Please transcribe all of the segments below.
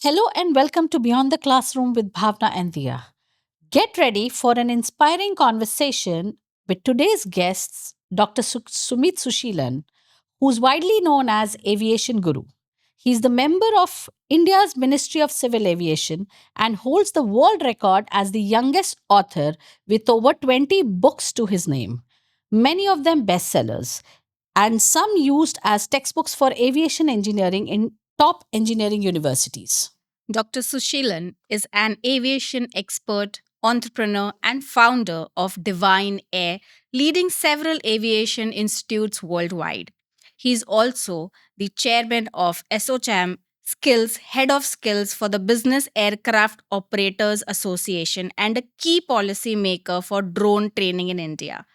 Hello and welcome to Beyond the Classroom with Bhavna and Dia. Get ready for an inspiring conversation with today's guests, Dr. Sumeet Suseelan, who's widely known as Aviation Guru. He's the member of India's Ministry of Civil Aviation and holds the world record as the youngest author with over 20 books to his name, many of them bestsellers, and some used as textbooks for aviation engineering in top engineering universities. Dr. Sushilan is an aviation expert, entrepreneur, and founder of Divine Air, leading several aviation institutes worldwide. He is also the chairman of SOCHAM Skills, head of skills for the Business Aircraft Operators Association, and a key policy maker for drone training in India.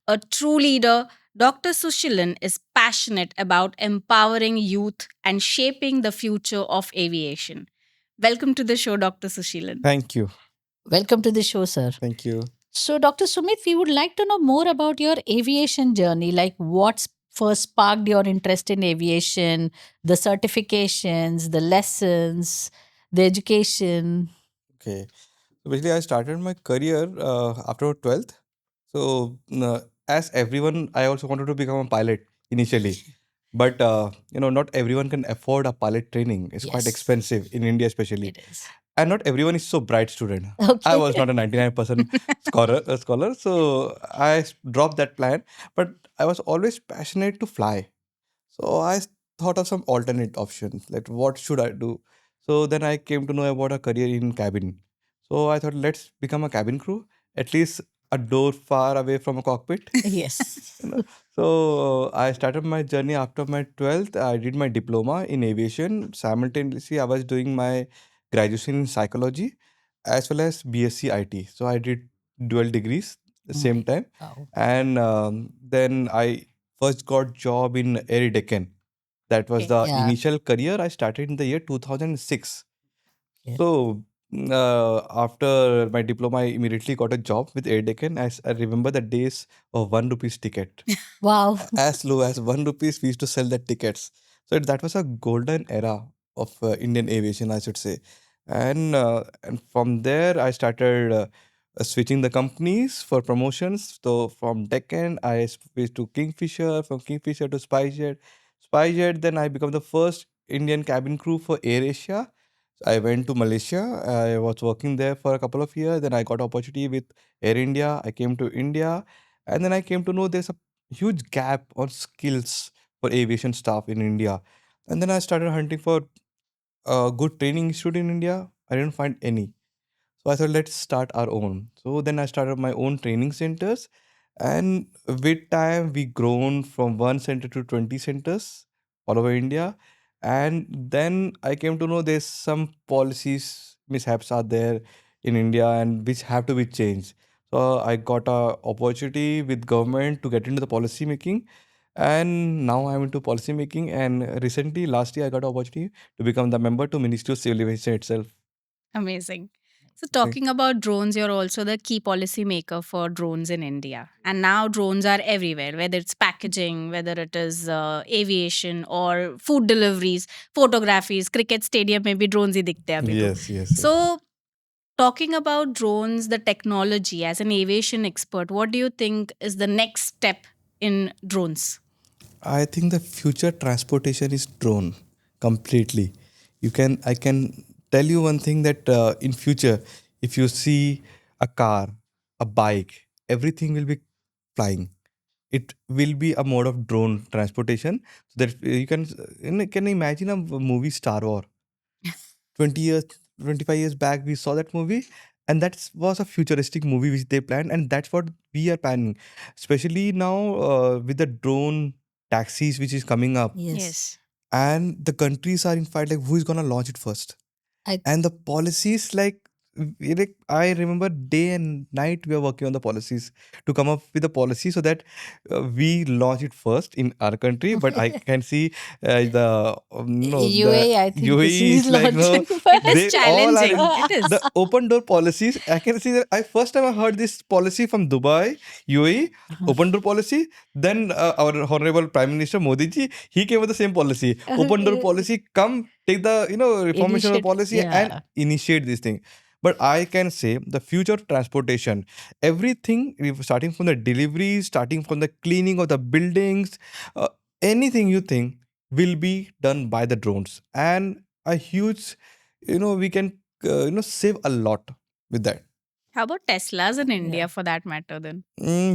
A true leader, Dr. Sushilan is passionate about empowering youth and shaping the future of aviation. Welcome to the show, Dr. Sushilan. Thank you. Welcome to the show, sir. Thank you. So, Dr. Sumit, we would like to know more about your aviation journey, like what's first sparked your interest in aviation, the certifications, the lessons, the education. Okay. So basically, I started my career after 12th. So, as everyone, I also wanted to become a pilot initially. But, not everyone can afford a pilot training. It's quite Yes, expensive in India, especially. it is. And not everyone is so bright student. I Okay. was not a 99% scholar. So, dropped that plan. But I was always passionate to fly. So thought of some alternate options, like what should I do? So then I came to know about a career in cabin. So I thought let's become a cabin crew, at least a door far away from a cockpit. Yes. You know. So I started my journey after my 12th. I did my diploma in aviation. Simultaneously, I was doing my graduation in psychology as well as BSc IT. So I did dual degrees the same My, time. wow. And then I first got job in Air Deccan. That was Okay. the Yeah. initial career I started in the year 2006. Yeah. So after my diploma, I immediately got a job with Air Deccan. I remember the days of 1 rupees ticket. Wow. As low as 1 rupees, we used to sell the tickets. So that was a golden era of Indian aviation, I should say. And from there, I started switching the companies for promotions. So from Deccan, I switched to Kingfisher. From Kingfisher to SpiceJet. SpiceJet, then I became the first Indian cabin crew for AirAsia. I went to Malaysia. I was working there for a couple of years. Then I got opportunity with Air India. I came to India, and then I came to know there's a huge gap on skills for aviation staff in India. And then I started hunting for a good training institute in India. I didn't find any. So I thought, let's start our own. So then I started my own training centers. And with time, we grown from one center to 20 centers all over India. And then I came to know there's some policies mishaps are there in India and which have to be changed. So I got a opportunity with government to get into the policy making. And now I'm into policy making. And recently, last year, I got an opportunity to become the member to Ministry of Civil Aviation itself. Amazing. So, Thank talking about drones, you're also the key policy maker for drones in India. And now drones are everywhere, whether it's packaging, whether it is aviation or food deliveries, photographies, cricket stadium, maybe drones hi dikhte hain abhi to. Yes, yes, yes. So, talking about drones, the technology, as an aviation expert, what do you think is the next step in drones? I think the future transportation is drone completely. I can tell you one thing that in future, if you see a car, a bike, everything will be flying. It will be a mode of drone transportation. So that can you imagine a movie Star Wars 20 years, 25 years back, we saw that movie. And that was a futuristic movie which they planned. And that's what we are planning. Especially now with the drone taxis which is coming up. Yes. Yes. And the countries are in fight like who is going to launch it first. I And the policies like like I remember day and night we are working on the policies to come up with a policy so that we launch it first in our country. But I can see the no the UAE, I think, UAE is is like no, launching It is they all are challenging. in It the is. open door policies. I can see that I first time I heard this policy from Dubai, UAE, open door policy. Then our honorable Prime Minister Modi ji, he came with the same policy, open door policy. Come take the reformation of the Initiate, policy and yeah, initiate this thing. But I can say the future of transportation, everything starting from the deliveries, starting from the cleaning of the buildings, uh, anything you think will be done by the drones, and a huge, we can save a lot with that. How about Teslas in yeah. India for that matter then?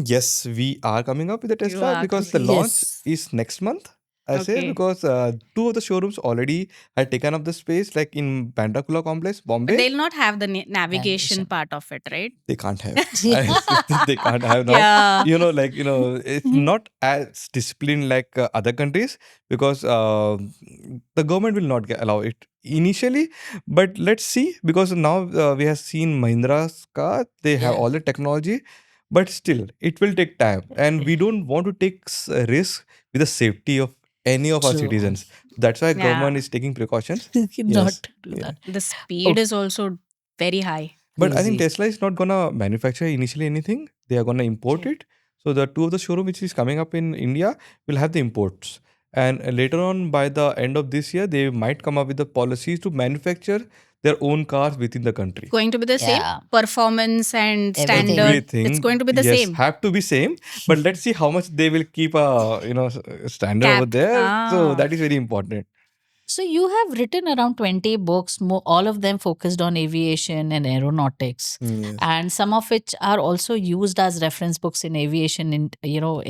Yes, we are coming up with the You Tesla are because the coming. launch Yes, is next month. I say Okay. because two of the showrooms already had taken up the space, like in Bandra Complex, But Bombay. they'll not have the navigation navigation. part of it, right? They can't have. Yeah. They can't have now. Yeah. It's not as disciplined like other countries because the government will not allow it initially. But let's see because now we have seen Mahindra's car. They have Yeah, all the technology, but still it will take time, and we don't want to take risk with the safety of any of our true. citizens. That's why Yeah. government is taking precautions. Not Yes. to do Yeah. that. The speed Oh, is also very high. But I think crazy. Tesla is not gonna manufacture initially anything. They are gonna import Okay. it. So the two of the showroom which is coming up in India will have the imports. And later on, by the end of this year, they might come up with the policies to manufacture their own cars within the country. Going to be the same Yeah, performance and everything. standard. It's Everything, going to be the yes, same have to be same. But let's see how much they will keep a standard over cap. there. So Ah. that is very important. So you have written around 20 books, all of them focused on aviation and aeronautics, Yes. and some of which are also used as reference books in aviation and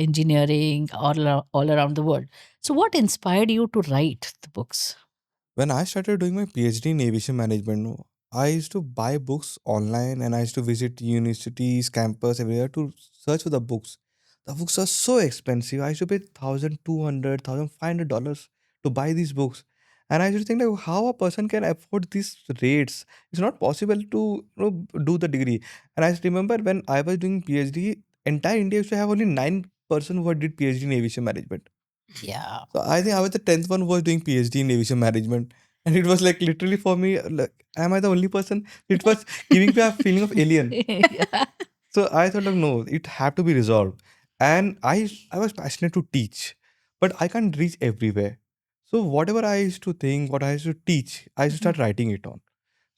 engineering all around the world. So what inspired you to write the books? When I started doing my PhD in aviation management, no, I used to buy books online and I used to visit universities, campus, everywhere to search for the books. The books are so expensive. I used to pay $1,200, $1,500 to buy these books. And I used to think like how a person can afford these rates. It's not possible to do the degree. And I remember when I was doing PhD, entire India used to have only 9% who did PhD in aviation management. Yeah. So I think I was the 10th one who was doing PhD in aviation management. And it was like literally for me, like, am I the only person? It was giving me a feeling of alien. Yeah. So I thought like no, it had to be resolved. And I was passionate to teach, but I can't reach everywhere. So whatever I used to think, what I used to teach, I used to Mhm. start writing it on.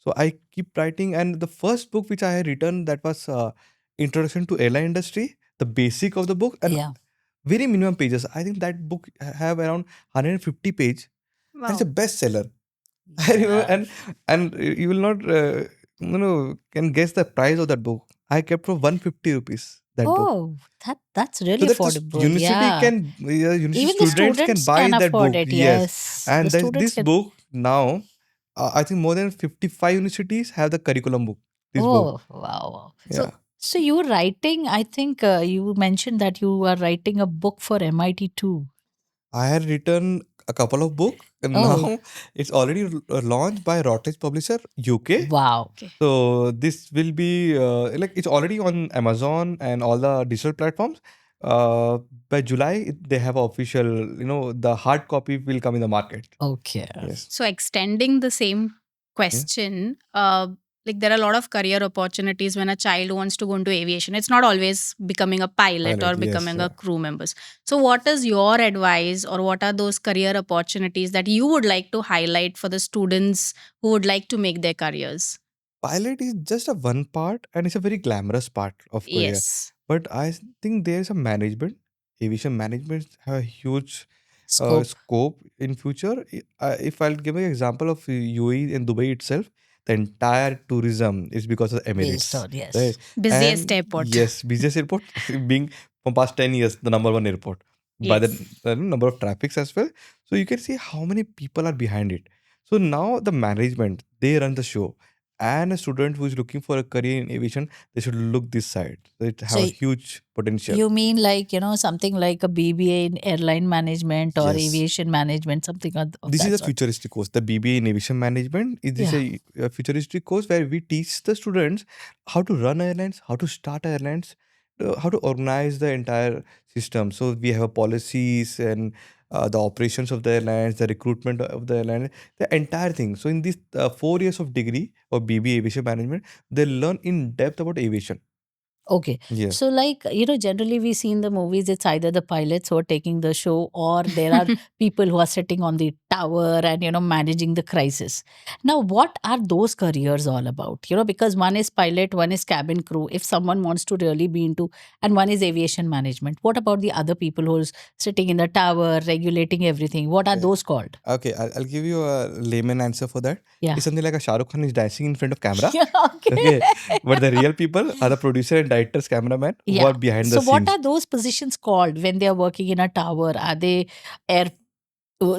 So I keep writing, and the first book which I had written that was Introduction to Airline Industry, the basic of the book, and Yeah. very minimum pages. I think that book have around 150 page, and it's a Wow. bestseller. I remember, Yeah. and you will not can guess the price of that book. I kept for 150 rupees that book, Oh, that's so really that the affordable. university Yeah. can university Even the students can students can buy that afford book. it. Yes, Yes. The and students this can. book now, I think more than 55 universities have the curriculum book. This book, Oh, wow. Wow. yeah. So you were writing, I think you mentioned that you are writing a book for MIT too. I had written a couple of books, and Oh, now it's already launched by Routledge Publisher UK. wow. Okay. So this will be like it's already on Amazon and all the digital platforms. By July, they have official. The hard copy will come in the market. Okay. Yes. So extending the same Yeah. question, like there are a lot of career opportunities when a child wants to go into aviation. It's not always becoming a pilot or Pilot. Yes. becoming a crew members. So what is your advice or what are those career opportunities that you would like to highlight for the students who would like to make their careers? Pilot is just a one part, and it's a very glamorous part of career. Yes. But I think there's a management. Aviation management have a huge Scope scope in future. If I'll give an example of UAE and Dubai itself, the entire tourism is because of based Emirates, on, yes. right? Busiest And airport. yes, busiest airport being from past 10 years the number one airport by the Yes. number of traffics as well. So you can see how many people are behind it. So now the management they run the show, and a student who is looking for a career in aviation, they should look this side. So it So have a huge potential. you mean like, something like a BBA in airline management or Yes. aviation management, something of This is that a sort? futuristic course. The BBA in Aviation Management is this Yeah. a futuristic course where we teach the students how to run airlines, how to start airlines, how to organize the entire system. So we have policies and the operations of the airlines, the recruitment of the airline, the entire thing. So in these 4 years of degree of BBA Aviation Management, they learn in depth about aviation. Okay. Yes. So, like, generally we see in the movies, it's either the pilots who are taking the show, or there are people who are sitting on the tower and, managing the crisis. Now, what are those careers all about? Because one is pilot, one is cabin crew. If someone wants to really be into, and one is aviation management. What about the other people who's sitting in the tower, regulating everything? What are Yeah. those called? Okay, I'll give you a layman answer for that. Yeah. It's something like a Shah Rukh Khan is dancing in front of camera. Yeah, okay. Okay, but the real people are the producer and directors, cameraman who Yeah. are behind the So, what scenes. are those positions called when they are working in a tower? Are they air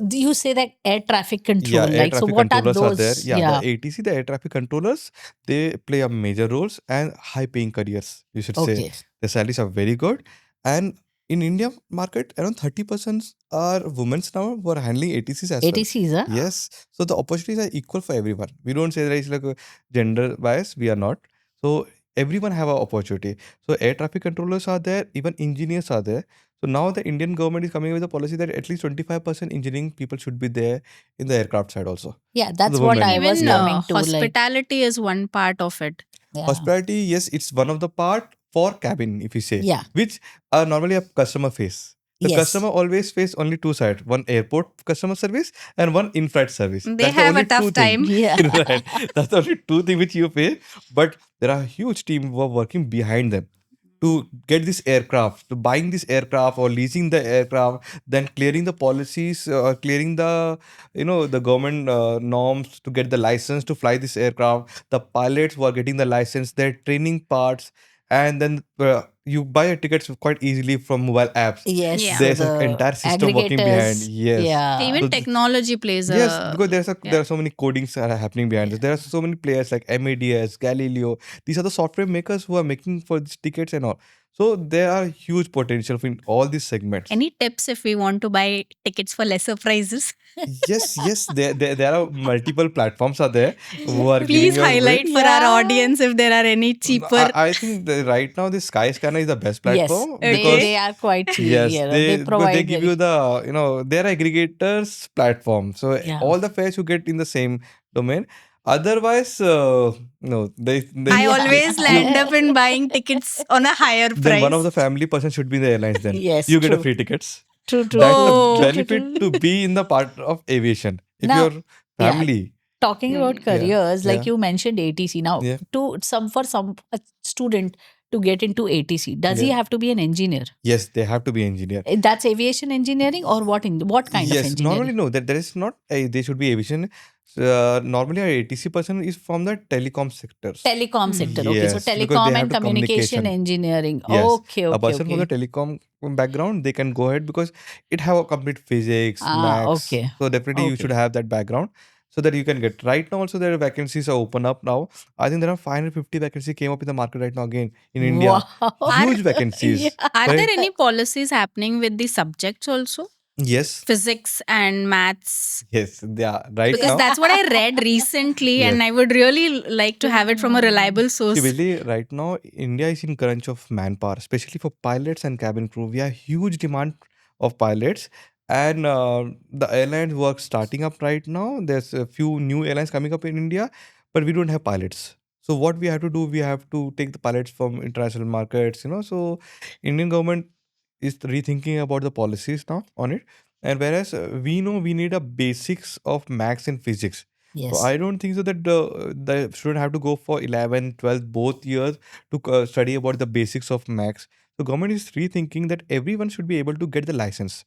do you say that air traffic Yeah, control? air Like, so traffic what are controllers are there. those? Yeah, the Yeah. ATC, the air traffic controllers, they play a major roles and high paying careers. You should say Okay. the salaries are very good. And in India market, around 30% are women now who are handling ATCs as well. ATCs, huh? Yes, so the opportunities are equal for everyone. We don't say there is like a gender bias. We are not. So everyone have an opportunity. So air traffic controllers are there. Even engineers are there. So now the Indian government is coming with a policy that at least 25% engineering people should be there in the aircraft side also. Yeah, So the that's what women. I was Even Yeah. coming to. Like, hospitality is one part of it. yeah. Hospitality, yes, it's one of the part for cabin, if you say, Yeah. which are normally a customer face. The Yes. customer always face only two sides, one airport customer service and one in-flight service. They That's the have a only two tough thing. time. Yeah. Right. That's the only two thing which you pay. But there are a huge team who are working behind them to get this aircraft, to buying this aircraft or leasing the aircraft, then clearing the policies, clearing the the government norms to get the license to fly this aircraft. The pilots who are getting the license, their training parts, and then you buy a tickets quite easily from mobile apps. Yes. Yeah. So There's an the entire system working behind. aggregators. Yes. Yeah. Even So technology plays yes, a because yeah. there are so many codings that are happening behind this. Yeah. There are so many players like MADS, Galileo. These are the software makers who are making for these tickets and all. So there are huge potential in all these segments. Any tips if we want to buy tickets for lesser prices? Yes. There are multiple platforms are there who are giving Please you away. highlight for our Yeah. audience if there are any cheaper. I think right now the Skyscanner is the best Yes. platform They Okay. because are quite cheap. yes, Yeah. They they provide give you very. the their aggregators platform. So Yeah. all the fares you get in the same domain. Otherwise, no, they I Yeah. always land up in buying tickets on a higher then one of price. the family person should be in the airlines. Then Yes. you get a True. free tickets. True. True. That's the True. True. Oh, True. benefit to True. be in the part of aviation. If Now, your yeah. family, Talking about yeah, careers, like yeah, you mentioned ATC. Now, yeah, to some for some a student to get into ATC, does he yeah. have to be an engineer? Yes, they have to be engineer. That's aviation engineering, or what kind of Yes, normally engineering? no. That there is not. They should be aviation. Normally, our ATC person is from the telecom sectors. Telecom sector. Okay, so Yes, because they telecom have and to communication communication. engineering. Yes, Okay, a okay, person from the okay. telecom background, they can go ahead because it have a complete physics, Ah, maths. okay, So definitely you should okay. have that background so that you can get. Right now also there are vacancies are open up now. I think there are 550 vacancies came up in the market right now again in India. Wow. are Huge Yeah. vacancies. are there Correct? any policies happening with the subjects also? Yes. Physics and maths? Yes. Yeah. Right Because now. that's what I read recently, Yes. and I would really like to have it from a reliable See, source. basically, right now, India is in crunch of manpower, especially for pilots and cabin crew. We have huge demand of pilots, and the airlines work starting up right now. There's a few new airlines coming up in India, but we don't have pilots. So what we have to do, we have to take the pilots from international markets. So Indian government is rethinking about the policies now on it. And whereas we know we need a basics of maths and physics, so Yes. I don't think so that the student have to go for 11, 12 both years to study about the basics of maths. So government is rethinking that everyone should be able to get the license.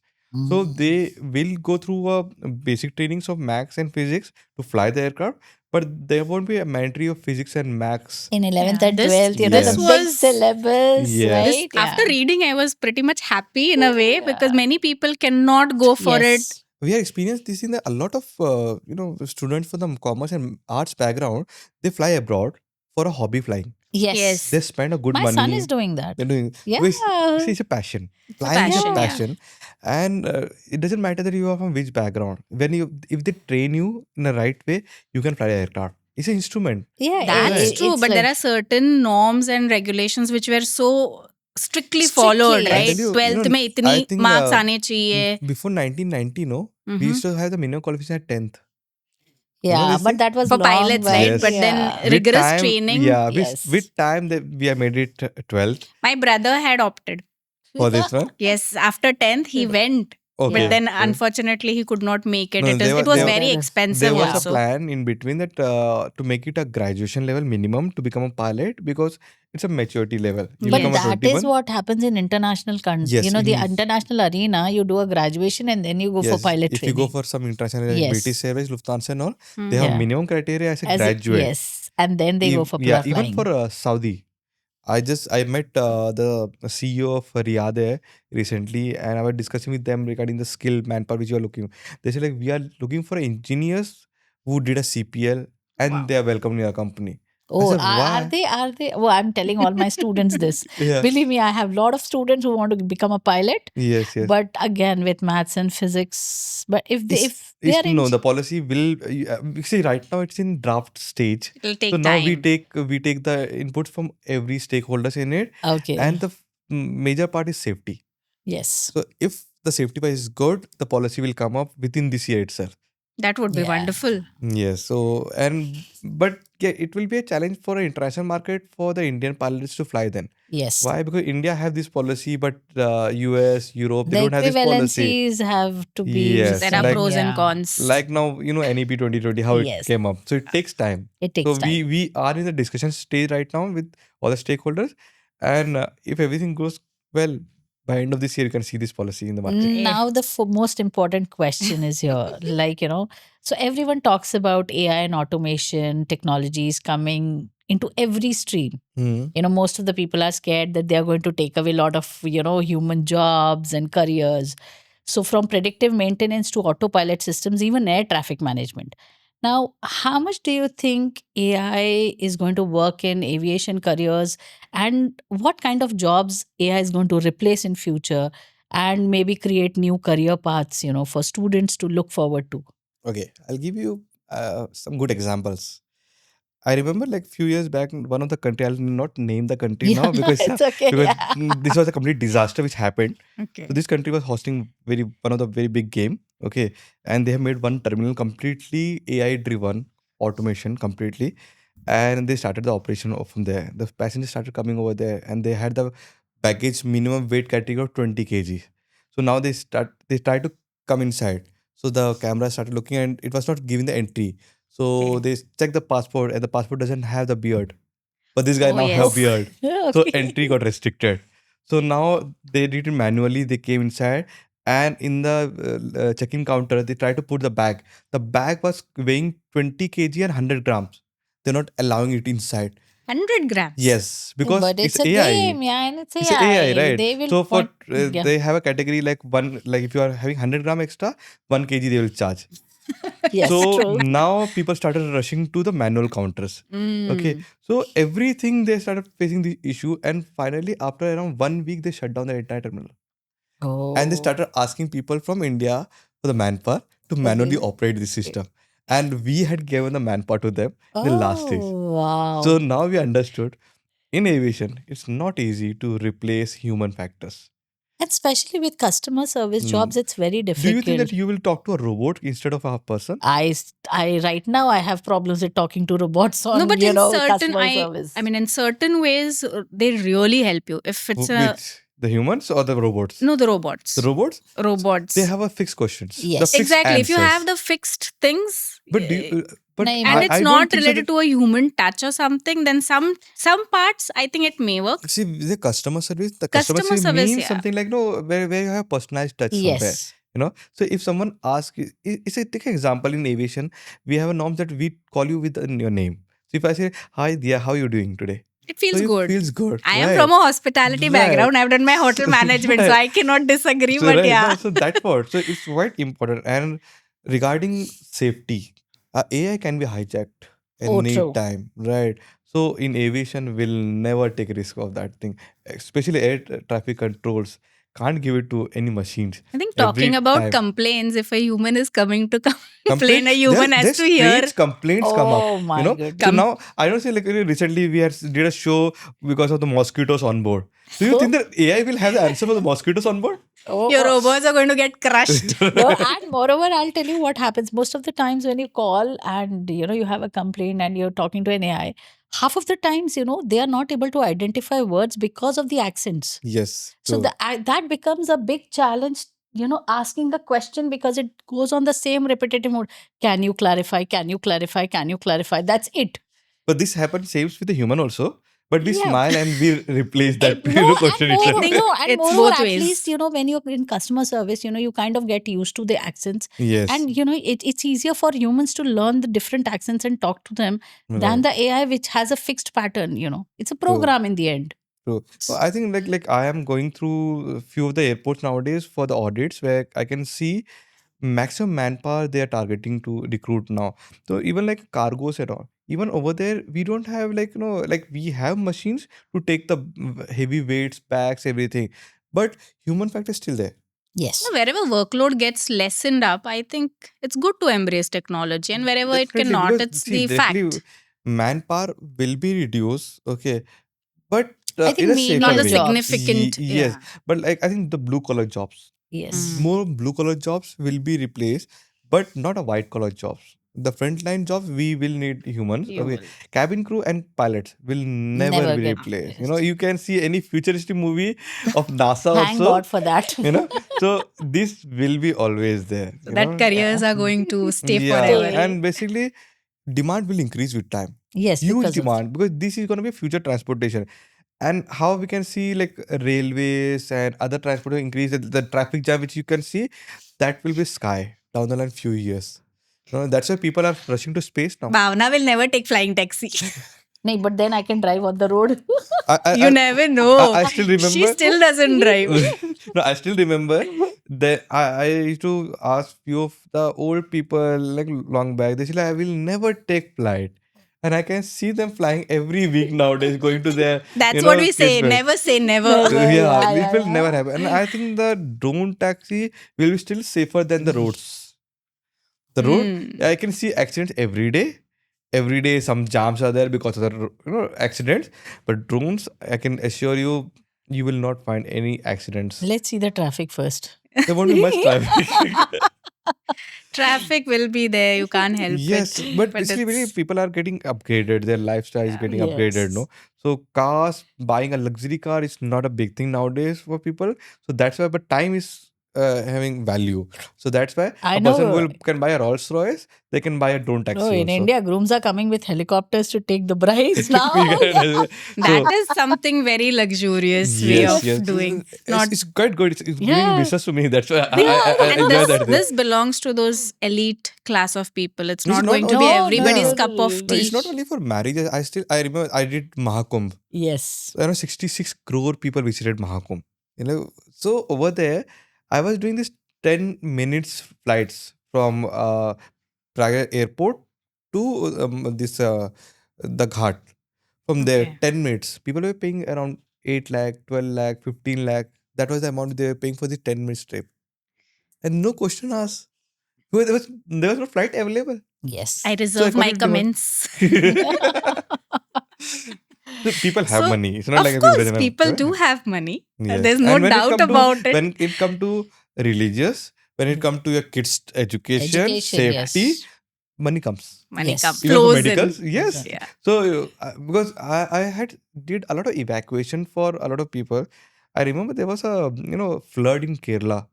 So Mm. they will go through a basic trainings of maths and physics to fly the aircraft, but there won't be a mandatory of physics and maths. In 11th Yeah, and this 12th, the this Yes. big was syllabus, Yes. this right? after Yeah. reading I was pretty much happy in a way because Yeah. many people cannot go for it Yes. We have experienced this in a lot of students from the commerce and arts background. They fly abroad for a hobby flying. Yes. They Yes, spend a good My son is money. doing that. They're doing Yeah. because see, it's a passion. it's a Flying is a passion. Yeah. Yeah, passion, and it doesn't matter that you are from which background. When you if they train you in the right way, you can fly an aircraft. It's an instrument, Yeah. that's right? true. It's But there like are certain norms and regulations which were so strictly followed, strictly, I'll tell right? yes. you, 12th में I इतनी think marks आने चाहिए. before 1990, no, we Mm-hmm. used to have the minimum qualification at 10th. You know Yeah, this but thing? that was For long pilots, back. right? But Yes. then Yeah. With rigorous time, training. yeah, with Yes. time we have made it 12th My brother had opted. for this one. Yes, after 10th he went. But Yeah. Okay. then Okay. unfortunately he could not make it. No, It was No, very there is. expensive there was a Yeah. also. plan in between that to make it a graduation level minimum to become a pilot because it's a maturity level. You But become a Yes. that is 21. what happens in international, Yes, the in international arena. You do a graduation and then you go for yes, pilot if you go training. for some international like British Yes. Airways, Lufthansa and all, they Hmm. have Yeah. minimum criteria as a As it, graduate. yes. And then they go for Yeah, even flying. for Saudi. I met the CEO of Riyadh Air recently, and I was discussing with them regarding the skill manpower which you are looking. They said like we are looking for engineers who did a CPL and they are welcome in our company. I Oh, said are why? they? Are they? Oh, I'm telling all my students this. Yeah. Believe me, I have a lot of students who want to become a pilot, Yes. Yes. but again with maths and physics. But if they It's are in, no, the policy will see right now it's in draft stage. It'll So take now time. we take the inputs from every stakeholders in it, and okay, the major part is safety. yes, So if the safety price is good, the policy will come up within this year itself. That would be yeah, wonderful. Yes. So but yeah, it will be a challenge for an international market for the Indian pilots to fly then. yes. Why? Because India have this policy, but US, Europe, they The don't have this policy. equivalencies have to be Yes. There are Like same. pros and Yeah, cons. now NEP 2020 how it yes, came up. So it takes time. it So takes time. we are in the discussion stage right now with all the stakeholders, and if everything goes well, by end of this year you can see this policy in the market. Eh. Now, the most important question is here. So everyone talks about AI and automation technologies coming into every stream. Hmm. Most of the people are scared that they are going to take away a lot of, human jobs and careers. So, from predictive maintenance to autopilot systems, even air traffic management. Now, how much do you think AI is going to work in aviation careers, and what kind of jobs AI is going to replace in future, and maybe create new career paths, for students to look forward to? Okay, I'll give you some good examples. I remember like few years back, one of the country, I'll not name the country Yeah, now because it's okay. because Yeah. this was a complete disaster which happened. So Okay. this country was hosting one of the very big game, okay, and they have made one terminal completely AI driven automation completely, and they started the operation from there. The passengers started coming over there, and they had the baggage minimum weight category of 20 kg. So now they try to come inside. So the camera started looking, and it was not giving the entry. So Okay. they check the passport, and the passport doesn't have the beard. But this guy Oh now have yes. Oof. beard. So Okay. entry got restricted. So now they did it manually. They came inside, and in the check-in counter, they tried to put the bag. The bag was weighing 20 kg and 100 grams. They're not allowing it inside. 100 grams. Yes, because But it's it's a AI. game, yeah, and it's It's a AI, AI. right? They will So for want, yeah. they have a category like one, like if you are having 100 gram extra, 1 kg they will charge. Yes, So true. now people started rushing to the manual counters. Okay, Mm. so everything they started facing the issue, and finally, after around 1 week, they shut down the entire terminal, and they Oh, started asking people from India for the manpower to manually okay. operate the system. And we had given the manpower to them in the last stage. Oh, So wow. now we understood in aviation, it's not easy to replace human factors. And especially with customer service Hmm. jobs, it's very Do you think difficult. that you will talk to a robot instead of a person? Right now I have problems with talking to robots No, on, but in certain customer I service. mean in certain ways they really help you. If it's a Which? The humans or the robots? no the The robots. robots? They Robots. have a fixed questions, the Yes. fixed Exactly. If you have answers. the fixed things But do you, but Nahi, and but it's I don't not think so related that to a human touch or something, then some parts I think it may work. see the customer Customer service service, means yeah. something like no where you have personalized touch somewhere. yes. So if someone asks it's a take an example in aviation, we have a norm that we call you with your name. So if I say hi Dia, how are you doing today? It So feels it good. feels good, I am right? from a hospitality Right. background. I've done my hotel management, so Right. I cannot disagree. So But right, yeah. no, so that part. So it's quite important. And regarding safety, AI can be hijacked Oh, any true. time, right? So in aviation, we'll never take a risk of that thing. Especially traffic controls can't give it to any machines I think talking every about time. complaints, if a human is coming to Complaint, complain, a human has there's to hear. strange complaints come up, Oh you my know. So goodness. Come. now I don't say like recently we did a show because of the mosquitoes on board. Do you think that AI will have the answer for the mosquitoes on board? Oh, Your robots are going to get crushed. no, and moreover, I'll tell you what happens. Most of the times when you call and you have a complaint and you're talking to an AI, half of the times they are not able to identify words because of the accents. Yes, So true. that becomes a big challenge. Asking a question because it goes on the same repetitive mode. Can you clarify? Can you clarify? Can you clarify? That's it. But this happens same with the human also. But we Yeah. smile and we replace that No, question and I itself. more, think no, and it's moreover, both at least ways. when you're in customer service, you kind of get used to the accents, Yes, and it's easier for humans to learn the different accents and talk to them than right. the AI, which has a fixed pattern. It's a True. program in the end. True. Well, I think like I am going through a few of the airports nowadays for the audits where I can see maximum manpower they are targeting to recruit now. So even like cargos and all, even over there we don't have like like we have machines to take the heavy weights, packs, everything, but human factor is still there. Yes. Wherever workload gets lessened up, I think it's good to embrace technology. And wherever it Definitely, cannot, because it's see, the definitely fact, manpower will be reduced. Okay, but I in think a safer not a menial way. jobs. significant. Yes, Yeah. but like I think the blue collar jobs, Yes. Mm, more blue collar jobs will be replaced, but not a white collar jobs. The frontline jobs we will need humans. you Okay, will. cabin crew and pilots will never Never be get replaced. replaced. You can see any futuristic movie of NASA Thank also. God for that. So this will be always there. So that Yeah. careers are going to stay Yeah, forever. Stay. and basically demand will increase with time. Yes, Huge because of demand because this is going to be future transportation. And how we can see like railways and other transport will increase the traffic jam which you can see, that will be sky down the line few years. That's why people are rushing to space now. Bhavna will never take flying taxi. no, but then I can drive on the road. I I You I, never know. I still She remember. still doesn't drive. No, I still remember that I used to ask few of the old people like long back. They say like, I will never take flight, and I can see them flying every week nowadays, going to their That's what we kids' say. fest. Never say never. Never. Yeah, Yeah, it yeah, will never yeah. happen. And I think the drone taxi will be still safer than the roads. The road, Hmm. I can see accidents every day. Every day, some jams are there because of the accidents. But drones, I can assure you, you will not find any accidents. Let's see the traffic first. There won't be much traffic. Traffic will be there. You can't help Yes, it. but But basically, really, it's. people are getting upgraded. Their lifestyle is Yeah. getting upgraded. Yes. No, so cars, buying a luxury car is not a big thing nowadays for people. So that's why. But time is having value. So that's why I a person know. will can buy a Rolls Royce. They can buy a drone No, taxi in also. India, grooms are coming with helicopters to take the brides now. That So is something very luxurious way yes, of yes, doing. it's, Not. it's quite good. It's giving Yeah. business to me. That's why Yeah. I And enjoy this that thing. this belongs to those elite class of people. It's It's not not going to only be No, no, yeah. everybody's no, cup of no. No, it's tea. not only for marriages. I remember I did Mahakumbh. Yes. Around 66 crore people visited Mahakumbh. So over there, I was doing this 10 minutes flights from Prague airport to this the Ghat. From there, Okay. 10 minutes. People were paying around 8 lakh, 12 lakh, 15 lakh. That was the amount they were paying for the 10 minutes trip. And no question asked. There was no flight available. Yes. I So I reserve got my it delivered. comments. So people have So, money. It's not like of people course, doesn't have, people right? do have money. Yes. There's no And doubt about it. when it come to religious, when it come to your kids' education, Education, safety, yes. money comes. Money come Yes. Even for flows in. medicals, yes. Yeah. So because I had did a lot of evacuation for a lot of people. I remember there was a flood in Kerala.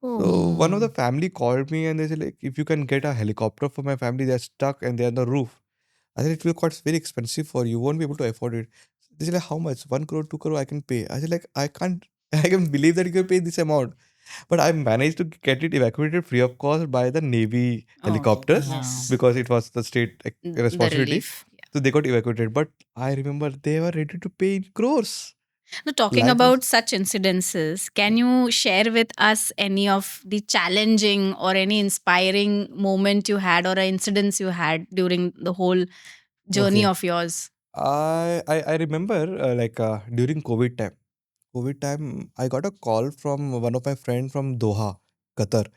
Oh. So one of the Mm. family called me and they said like if you can get a helicopter for my family, they're stuck and they're on the roof. I said it will cost very expensive for you. Won't be able to afford it. They said like how much? 1 crore, 2 crore I can pay. I said like I can't. I can believe that you can pay this amount. But I managed to get it evacuated free of cost by the Navy Okay. helicopters Ah. Yes. because it was the state The responsibility. relief. So they got evacuated. But I remember they were ready to pay in crores. Now, talking Life was about such incidences, can you share with us any of the challenging or any inspiring moment you had or incidents you had during the whole journey okay. of yours? I remember during COVID time. COVID time, I got a call from one of my friend from Doha, Qatar,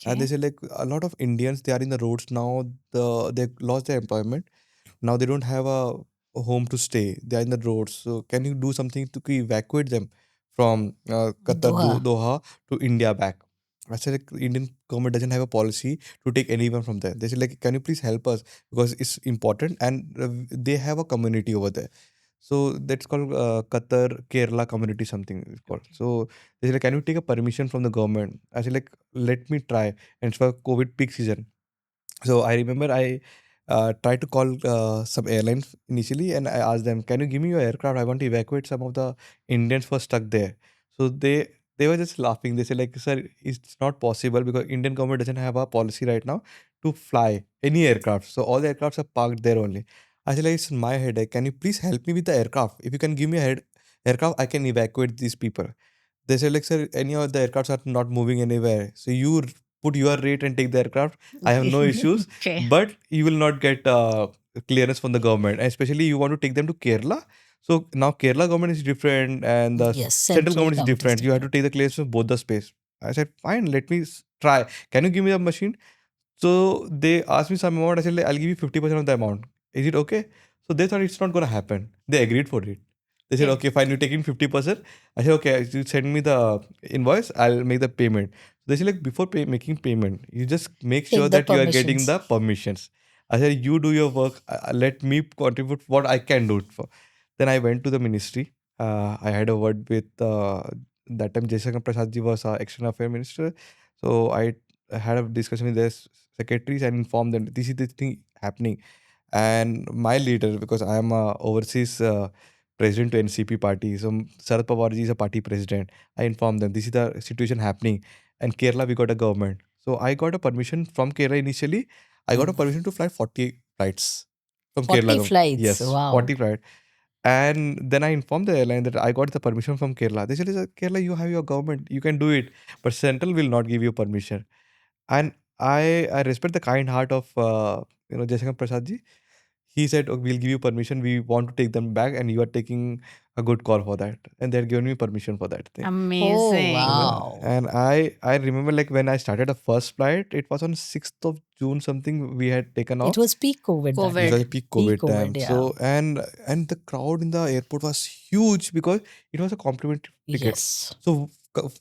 and they Okay. said like a lot of Indians they are in the roads now. They lost their employment. Now they don't have a home to stay. They are in the roads. So can you do something to evacuate them from Qatar, Doha. Doha to India back? I said like Indian government doesn't have a policy to take anyone from there. They said like, can you please help us because it's important and they have a community over there. So that's called Qatar Kerala community something it's called. Okay. So they said like, can you take a permission from the government? I said like let me try. And it's for COVID peak season. So I remember I tried to call some airlines initially, and I asked them, "Can you give me your aircraft? I want to evacuate some of the Indians who are stuck there." So they were just laughing. They said, "Like, sir, it's not possible because Indian government doesn't have a policy right now to fly any aircraft. So all the aircrafts are parked there only." I said, like, "It's my headache. Can you please help me with the aircraft? If you can give me a aircraft, I can evacuate these people." They said, like, sir, any of the aircrafts are not moving anywhere. So you put your rate and take the aircraft. I have no issues, Okay. but you will not get clearance from the government. And especially you want to take them to Kerala. So now Kerala government is different and the Yes, central central government is government is different. You have to different. take the clearance from both the space. I said, fine, let me try. Can you give me the machine? So they asked me some amount. I said, like, I'll give you 50% of the amount. Is it okay? So they thought it's not going to happen. They agreed for it. They said, Okay. okay, fine, you take in 50%. I said, okay, you send me the invoice, I'll make the payment. They said, like, before making payment, you just make sure Take the that you are getting permissions. the permissions. I said, you do your work, let me contribute what I can do it for. Then I went to the ministry. I had a word with that time Jaishankar Prasad ji was external affairs minister. So I had a discussion with their secretaries and informed them this is the thing happening. And my leader, because I am a overseas president to NCP party, so Sharad Pawar ji is a party president. I informed them this is the situation happening, and Kerala we got a government. So I got a permission from Kerala initially. I got a Mm. permission to fly 40 flights from Kerala 40 government. flights. Yes, Wow. 40 flights. And then I informed the airline that I got the permission from Kerala. They said, Kerala, you have your government, you can do it, but Central will not give you permission. And I respect the kind heart of Jaishankar Prasad ji. He said, "Okay, we'll give you permission. We want to take them back, and you are taking a good call for that." And they're giving me permission for that thing. Oh, Amazing. wow. And I remember like when I started the first flight, it was on 6th of June something we had taken It off. was peak COVID that It was COVID. a time. peak Peak COVID COVID, time. yeah. So and the crowd in the airport was huge because it was a complimentary ticket. Yes. So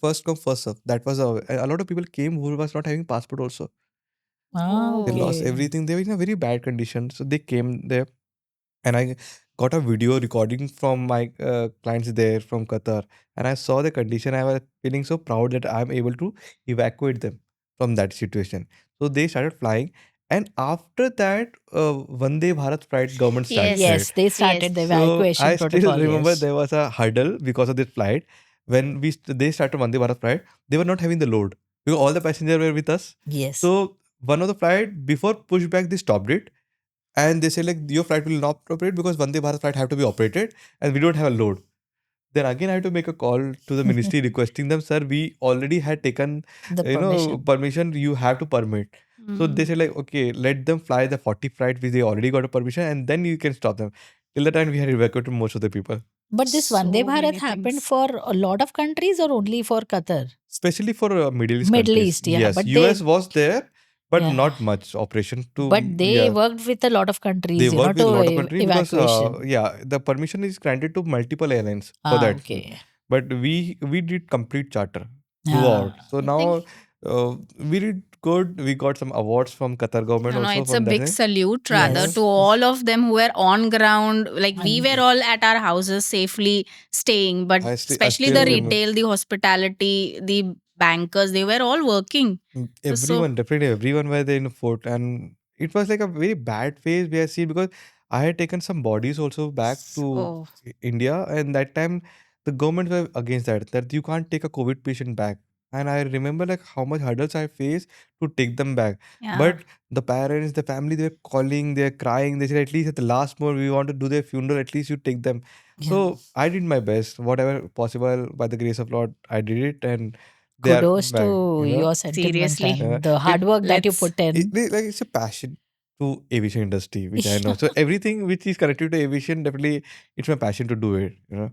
first come first serve. That was a lot of people came who was not having passport also. Ah, They Oh. lost okay. everything. They were in a very bad condition. So they came there and I got a video recording from my clients there from Qatar, and I saw the condition. I was feeling so proud that I'm able to evacuate them from that situation. So they started flying, and after that, Vande Bharat flight government Yes. started. Yes, they Yes. started the So evacuation I still protocol. remember Yes. there was a hurdle because of this flight. When they started Vande Bharat flight, they were not having the load because all the passengers were with us. Yes. So one of the flight before pushback they stopped it and they say like your flight will not operate because Vande Bharat flight have to be operated and we don't have a load. Then again I have to make a call to the ministry requesting them, sir, we already had taken The permission. permission, you have to permit. So they Mm. say like okay, let them fly the 40 flight which they already got a permission and then you can stop them. Till the time we had evacuated most of the people. But this Vande So Bharat many happened things. for a lot of countries or only for Qatar? Especially for Middle East Middle countries. East, yeah. Yes, But US they, was there, but yeah. not much operation to, But they yeah. worked with a lot of They countries, work with a to lot of country because evacuation. yeah, the permission is granted to multiple airlines for Ah, that. okay. But we did complete charter throughout. Ah, So I think now we did good. We got some awards from Qatar government no, no, also it's a from that big thing. salute rather Uh, to yes. all of them who were on ground. Like we And were all at our houses safely staying, but I especially still the remember. retail, the hospitality, the bankers, they were all working. It was so Everyone, definitely everyone were there in the fort, and it was like a very bad phase we have seen because I had taken some bodies also back to oh India, and that time the government were against that you can't take a COVID patient back. and I remember like how much hurdles I faced to take them back. Yeah. But the parents, the family, they're calling, they're crying. They said at least at the last moment we want to do their funeral. At least you take them. Yeah. So I did my best, whatever possible by the grace of Lord. I did it, and they are Kudos back. to You know, your sentiment Seriously. and the hard it work that you Let's put in. like it's a passion to aviation industry, which I know. So everything which is connected to aviation, definitely it's my passion to do it. You know.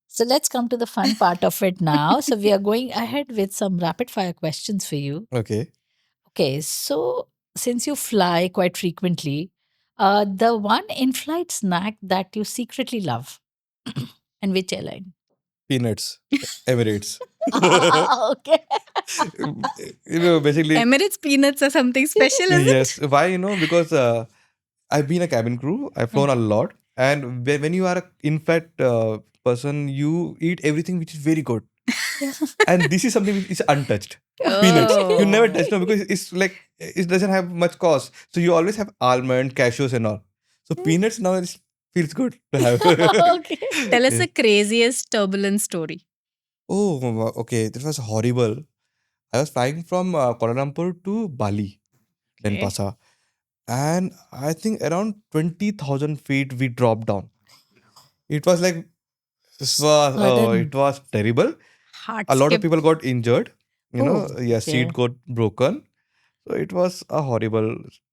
So let's come to the fun part of it now. So we are going ahead with some rapid fire questions for you. Okay. Okay, so since you fly quite frequently, the one in-flight snack that you secretly love, and which airline? Peanuts. Emirates. Okay. Basically, Emirates peanuts or something special, is yes. it? Why? Because I've been a cabin crew. I've flown a Okay. lot, and when you are a in-flight person, you eat everything which is very good, Yeah. and this is something which is untouched. Peanuts. You never touch Oh. no because it's like it doesn't have much cost, so you always have almond, cashews, and all. So peanuts now it feels good to have. Okay. Tell us Yeah. the craziest turbulence story. Oh, okay. This was horrible. I was flying from Kuala Lumpur to Bali, Okay. Denpasar, and I think around 20,000 feet we dropped down. It was like it Sudden. was terrible. Heart A lot of skip. people got injured. Oh, Yeah, okay. seat got broken. So it was a horrible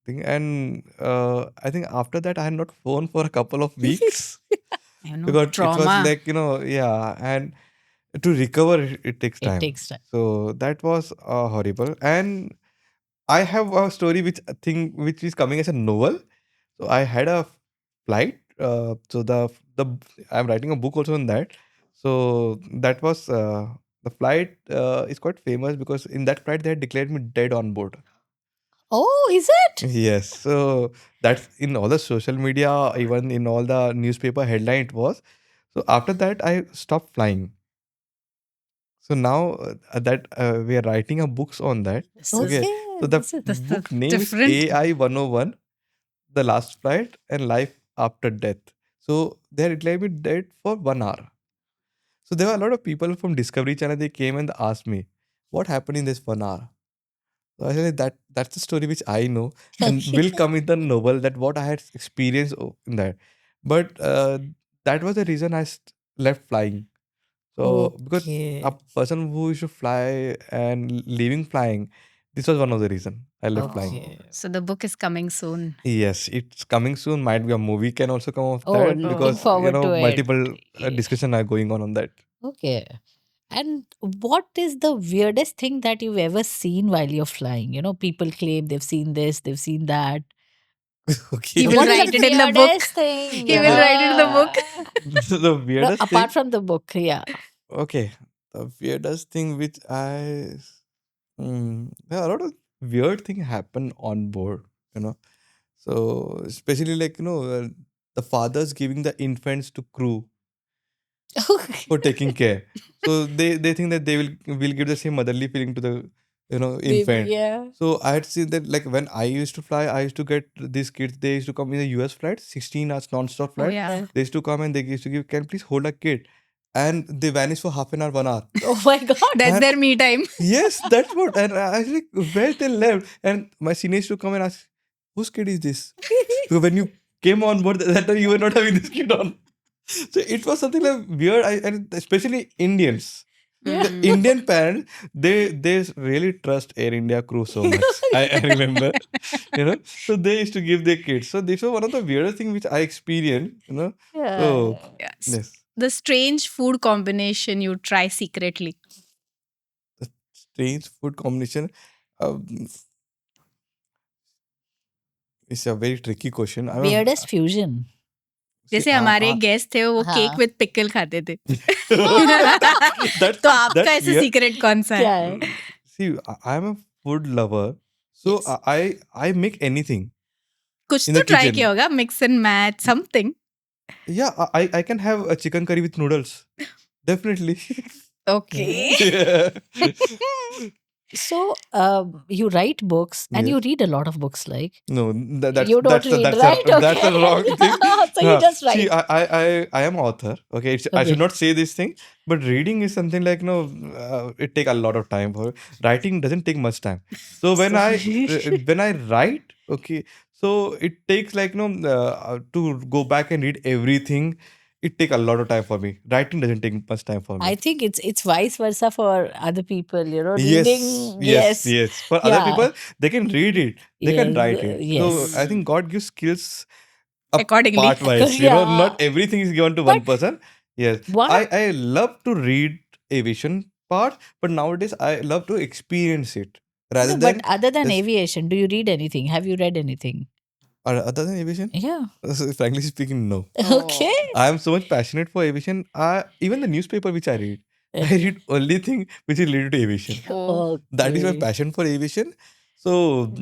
thing. And I think after that I had not flown for a couple of weeks I know. because it was Trauma. like yeah, and to recover it takes It time. takes time. So that was horrible. And I have a story which I think which is coming as a novel. So I had a flight. So the I'm writing a book also on that. So that was the flight is quite famous because in that flight they had declared me dead on board. Oh, is it? Yes. So that's in all the social media, even in all the newspaper headline it was. So after that I stopped flying. So now that we are writing a books on that. This is Okay. Okay. So the This is this is book name is different. AI 101, The Last Flight and Life After Death. So they had declared me dead for 1 hour. So there were a lot of people from Discovery Channel. They came and asked me, "What happened in this 1 hour?" So I said that's the story which I know and okay. will come in the novel that what I had experienced in that. But that was the reason left flying. So because a Okay. person who used to fly and leaving flying, this was one of the reason I left flying. Oh, Okay. so the book is coming soon. Yes, it's coming soon. Might be a movie can also come of Oh, that looking because Oh, forward to it. multiple Yeah. discussion are going on that. Okay. And what is the weirdest thing that you've ever seen while you're flying? People claim they've seen this, they've seen that. he So Okay. will what is write the it in the book. weirdest thing? He will write it in the book. The No, weirdest apart thing. from the book, yeah. Okay, the weirdest thing which there are a lot of weird thing happen on board. You know, so especially like the fathers giving the infants to crew for taking care. So they think that they will give the same motherly feeling to the Baby, infant. yeah. So I had seen that like when I used to fly, I used to get these kids. They used to come in the US flight, 16 hours non-stop Oh flight. yeah. Yeah. They used to come and they used to give, can you please hold a kid, and they vanish for half an hour, 1 hour. Oh my God. That's And their me time. yes, that's what. And I was like, where they left? And my seniors used to come and ask, whose kid is this? Because when you came on board, that time you were not having this kid on. So it was something like weird. And especially Indians, Yeah. the Mm. Indian parents, they really trust Air India crew so much. I remember, so they used to give their kids. So this was one of the weirdest thing which I experienced. So Yeah. Yes. yes, The strange food combination you try secretly. the strange food combination. Um, it's a very tricky question. I don't. Weirdest fusion. See, जैसे हमारे एक guest थे वो cake हाँ. With pickle खाते थे. that's तो आपका that's ऐसे weird. सीक्रेट कौन सा है? क्या है? See, I'm a food lover, so Yes. I make anything कुछ in तो the ट्राई kitchen. किया होगा, mix and match something. Yeah, I can have a chicken curry with noodles. Definitely. Okay. Okay. Yeah. So, you write books and Yes. you read a lot of books, like No, you don't read, right? that's a Okay. wrong thing. So you just See, write. I am author. Okay, I should Okay. not say this thing, but reading is something like it take a lot of time. For writing doesn't take much time. So So, when I write, okay, so it takes like to go back and read everything. It take a lot of time for me. Writing doesn't take much time for I me. think it's vice versa for other people. Yes, Reading, yes, yes, yes. For other yeah, people, they can read it, they can yes, write it. So I yes. think God gives skills a Accordingly. part wise. Yeah, Not everything is given to one but person. Yes, one. I love to read aviation part, but nowadays I love to experience it rather No, but than other than just aviation, do you read anything? Have you read anything? other than aviation. Yeah. Frankly speaking, no. Okay. Oh. I am so much passionate for aviation. Even the newspaper which I read, I Okay. read only thing which is related to aviation. Oh. That is my Okay. passion for aviation. So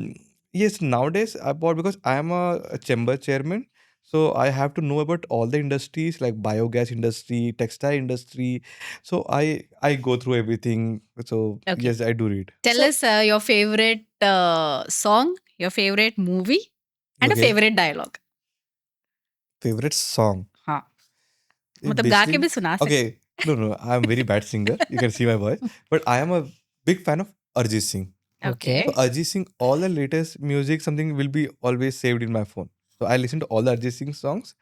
yes, nowadays I bought because I am a chamber chairman. So I have to know about all the industries like biogas industry, textile industry. So I go through everything. So Okay. yes, I do read. Tell So, us your favorite song, your favorite movie, and a Okay, favorite dialogue. favorite song. हाँ It मतलब गा के basically, भी सुना सकते okay. No, I am very bad singer. You can see my voice, but I am a big fan of Arjit Singh. okay. So Okay. Arjit Singh, all the latest music, something will be always saved in my phone. So I listen to all the Arjit Singh songs,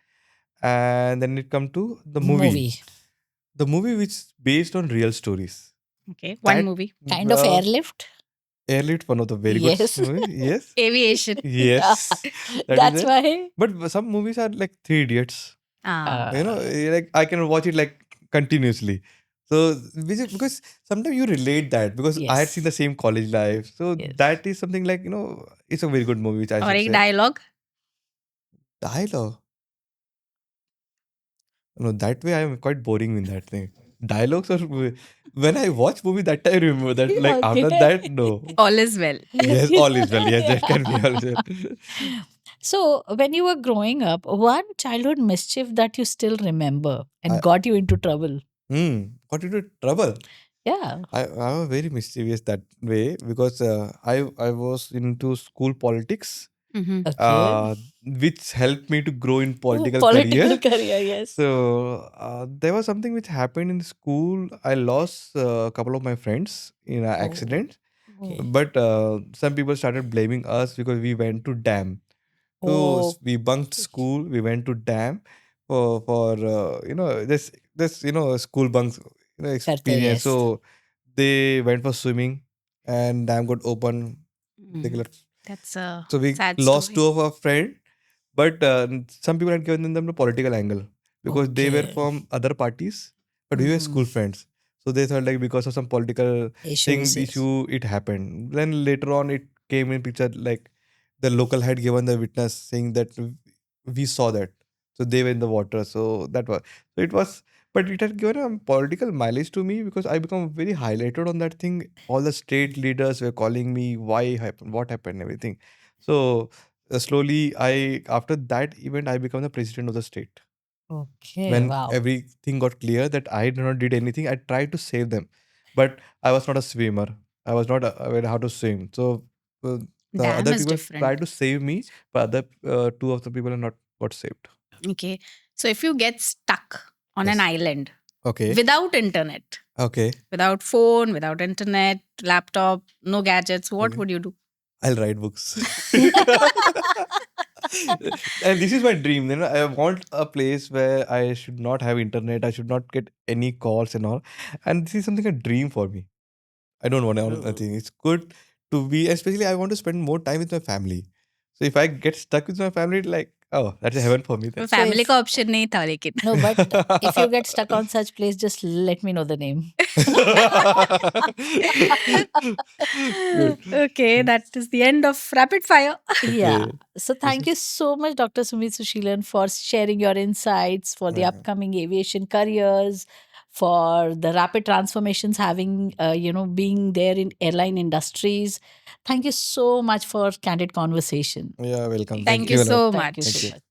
and then it come to Movie. the movie which is based on real stories. Okay. One That movie. Kind of airlift. Airlift, one of the very good Yes. movie. Yes, Aviation. Yeah. yes, that is That's there. why. But some movies are like Three Idiots. Ah. Uh, Like I can watch it like continuously. So because sometimes you relate that because I had seen the yes. same college life. So Yes. that is something like it's a very good movie, which I और should एक say. dialogue. Dialogue. No, that way I am quite boring in that thing. Dialogues are when I watch movie that I remember that. Like after Okay. that, no. All is well. Yes, all is well. Yes, that can be all is well. So, when you were growing up, one childhood mischief that you still remember and I got you into trouble? got into trouble. Yeah. I was very mischievous that way because I was into school politics, Mm-hmm. Okay. uh, which helped me to grow in Oh, political political career. career, yes. So there was something which happened in school. I lost a couple of my friends in an Oh, accident, okay. but some people started blaming us because we went to dam. So Oh, we bunked school. We went to dam for this school bunks Karta, experience. yes. So they went for swimming, and dam got open. They Mm. left. That's a So we sad lost two story. of our friends, but some people had given them the political angle because they were Okay. from other parties, but we were Mm, school friends. So they thought like because of some political issues, thing yes. issue, it happened. Then later on, it came in picture like the local had given the witness saying that we saw that. So they were in the water. So that was so it was, but it had given a political mileage to me because I become very highlighted on that thing. All the state leaders were calling me, why happened, what happened, everything. So slowly I after that event I became the president of the state. Okay, When wow. everything got clear that I did not did anything, I tried to save them, but I was not a swimmer. I was not aware how to swim. So uh, the Damn other is people tried different. to save me, but other two of the people are not got saved. Okay. So if you get stuck on an Yes. island Okay. without internet, Okay. without phone, without internet, laptop, no gadgets, what Okay. would you do? I'll write books. And this is my dream. I want a place where I should not have internet. I should not get any calls and all. And this is something a dream for me. I don't want True. anything. It's good to be, especially I want to spend more time with my family. So if I get stuck with my family, like, oh, that's a heaven for me then. So family if का option नहीं था लेकिन no, but if you get stuck on such place, just let me know the name. Good. Okay, that is the end of rapid fire. Yeah. Okay. So thank you so much, Dr. Sumeet Sushilan, for sharing your insights for the Uh, upcoming aviation careers, for the rapid transformations having, being there in airline industries. Thank you so much for candid conversation. Yeah, welcome. Thank Thank you you a lot. so Thank you much. so Thank you. much.